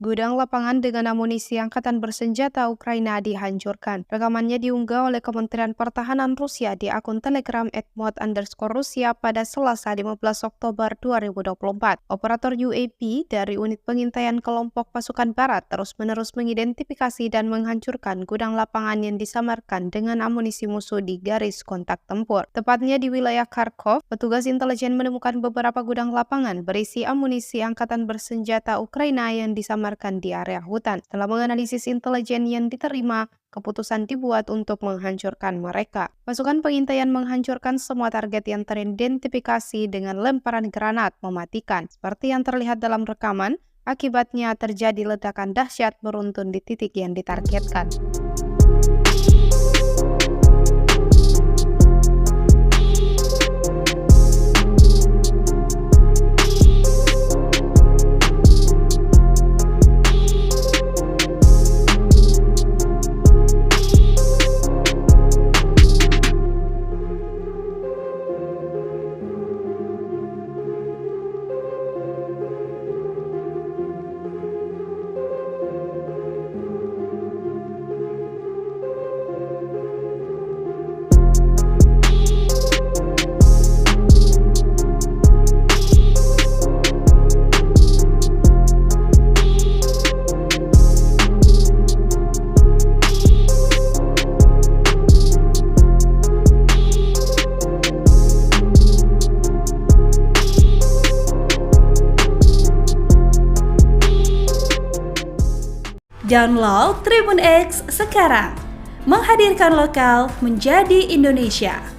Gudang lapangan dengan amunisi angkatan bersenjata Ukraina dihancurkan. Rekamannya diunggah oleh Kementerian Pertahanan Rusia di akun Telegram @mod_Rusia pada Selasa 15 Oktober 2024. Operator UAP dari unit pengintaian kelompok pasukan barat terus-menerus mengidentifikasi dan menghancurkan gudang lapangan yang disamarkan dengan amunisi musuh di garis kontak tempur. Tepatnya di wilayah Kharkov, petugas intelijen menemukan beberapa gudang lapangan berisi amunisi angkatan bersenjata Ukraina yang disamarkan di area hutan. Setelah menganalisis intelijen yang diterima, keputusan dibuat untuk menghancurkan mereka. Pasukan pengintaian menghancurkan semua target yang teridentifikasi dengan lemparan granat mematikan. Seperti yang terlihat dalam rekaman, akibatnya terjadi ledakan dahsyat beruntun di titik yang ditargetkan. Download Tribun X sekarang, menghadirkan lokal menjadi Indonesia.